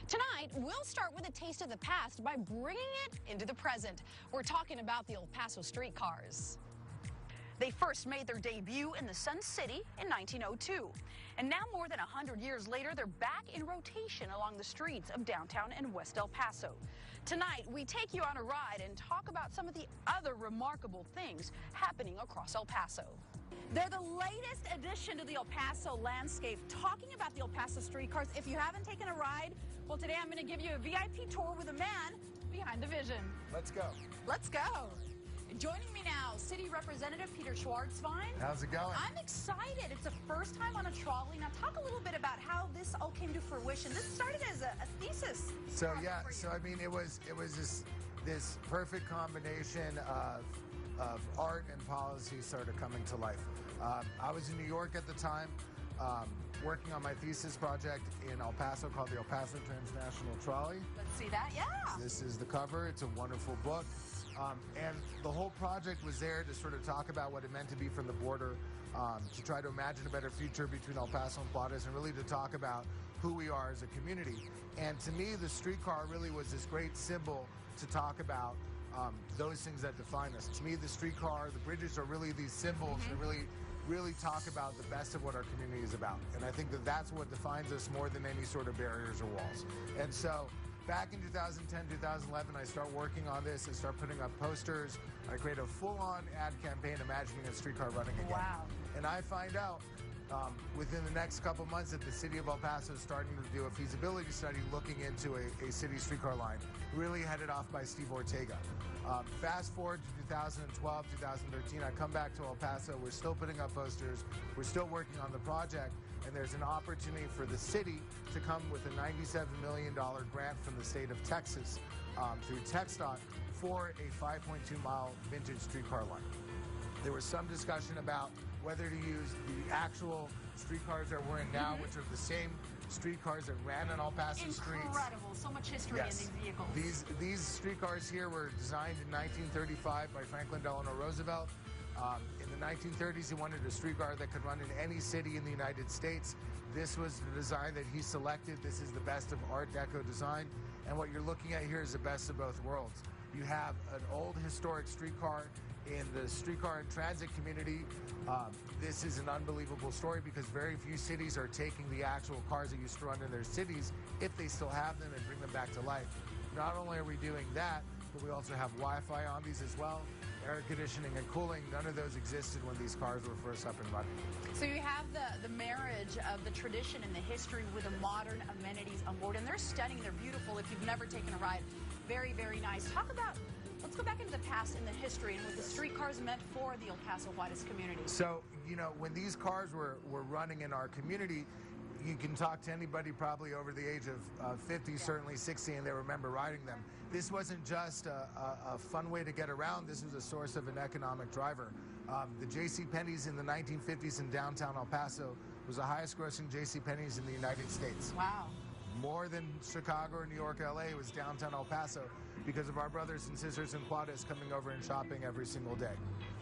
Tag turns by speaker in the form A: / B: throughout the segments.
A: Tonight, we'll start with a taste of the past by bringing it into the present. We're talking about the El Paso streetcars. They first made their debut in the Sun City in 1902. And now more than 100 years later, they're back in rotation along the streets of downtown and West El Paso. Tonight, we take you on a ride and talk about some of the other remarkable things happening across El Paso. They're the latest addition to the El Paso landscape. Talking about the El Paso streetcars, if you haven't taken a ride, well, today I'm going to give you a VIP tour with a man behind the vision.
B: Let's go.
A: Let's go. Joining me now, City Representative Peter Schwarzbein.
B: How's it going?
A: I'm excited. It's the first time on a trolley. Now, talk a little bit about how this all came to fruition. This started as a thesis.
B: So yeah, so I mean, it was this perfect combination of art and policy sort of coming to life. I was in New York at the time, working on my thesis project in El Paso called the El Paso Transnational Trolley.
A: Let's see that, yeah.
B: This is the cover. It's a wonderful book. And the whole project was there to sort of talk about what it meant to be from the border, to try to imagine a better future between El Paso and Juarez, and really to talk about who we are as a community. And to me, the streetcar really was this great symbol to talk about those things that define us. To me, the streetcar, the bridges are really these symbols that really talk about the best of what our community is about. And I think that that's what defines us more than any sort of barriers or walls. And so back in 2010, 2011, I start working on this. I start putting up posters. I create a full-on ad campaign imagining a streetcar running again.
A: Wow.
B: And I find out within the next couple months that the city of El Paso is starting to do a feasibility study looking into a city streetcar line, really headed off by Steve Ortega. Fast forward to 2012, 2013, I come back to El Paso. We're still putting up posters. We're still working on the project. And there's an opportunity for the city to come with a $97 million grant from the state of Texas through TxDOT for a 5.2-mile vintage streetcar line. There was some discussion about whether to use the actual streetcars that we're in now, which are the same streetcars that ran on El Paso streets.
A: Incredible. So much history in these vehicles.
B: These streetcars here were designed in 1935 by Franklin Delano Roosevelt. In the 1930s, he wanted a streetcar that could run in any city in the United States. This was the design that he selected. This is the best of Art Deco design. And what you're looking at here is the best of both worlds. You have an old historic streetcar in the streetcar and transit community. This is an unbelievable story because very few cities are taking the actual cars that used to run in their cities, if they still have them, and bring them back to life. Not only are we doing that, but we also have Wi-Fi on these as well. Air conditioning and cooling, none of those existed when these cars were first up and running.
A: So you have the marriage of the tradition and the history with the modern amenities on board, and they're stunning, they're beautiful. If you've never taken a ride, very, very nice. Talk about, let's go back into the past and the history and what the streetcars meant for the El Paso Juarez community.
B: So, you know, when these cars were running in our community, you can talk to anybody probably over the age of 50, certainly 60, and they remember riding them. This wasn't just a fun way to get around. This was a source of an economic driver. The JCPenney's in the 1950s in downtown El Paso was the highest grossing JCPenney's in the United States.
A: Wow. More
B: than Chicago or New York, LA was downtown El Paso because of our brothers and sisters in Juarez coming over and shopping every single day,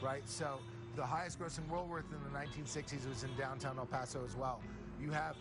B: right? So the highest grossing Woolworth in the 1960s was in downtown El Paso as well. You have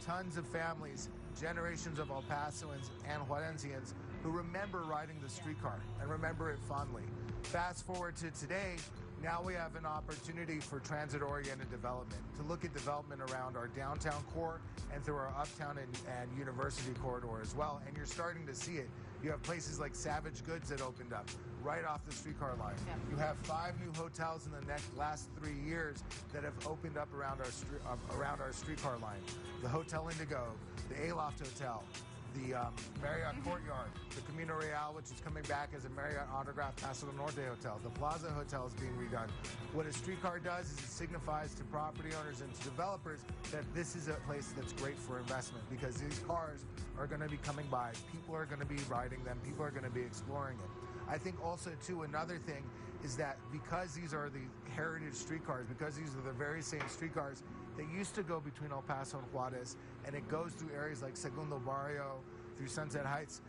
B: tons of families, generations of El Pasoans and Juarensians who remember riding the streetcar and remember it fondly. Fast forward to today, now we have an opportunity for transit-oriented development, to look at development around our downtown core and through our uptown and university corridor as well, and you're starting to see it. You have places like Savage Goods that opened up right off the streetcar line. Yeah. You have 5 new hotels in the last 3 years that have opened up around our streetcar line. The Hotel Indigo, the Aloft Hotel, the Marriott Courtyard, the Camino Real, which is coming back as a Marriott autographed Paso del Norte hotel. The Plaza Hotel is being redone. What a streetcar does is it signifies to property owners and to developers that this is a place that's great for investment because these cars are going to be coming by. People are going to be riding them. People are going to be exploring it. I think also, too, another thing is that because these are the heritage streetcars, because these are the very same streetcars that used to go between El Paso and Juarez, and it goes through areas like Segundo Barrio, through Sunset Heights,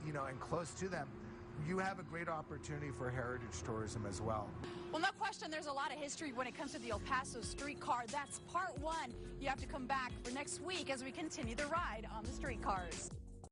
B: you know, and close to them, you have a great opportunity for heritage tourism as well.
A: Well, no question, there's a lot of history when it comes to the El Paso streetcar. That's part 1. You have to come back for next week as we continue the ride on the streetcars.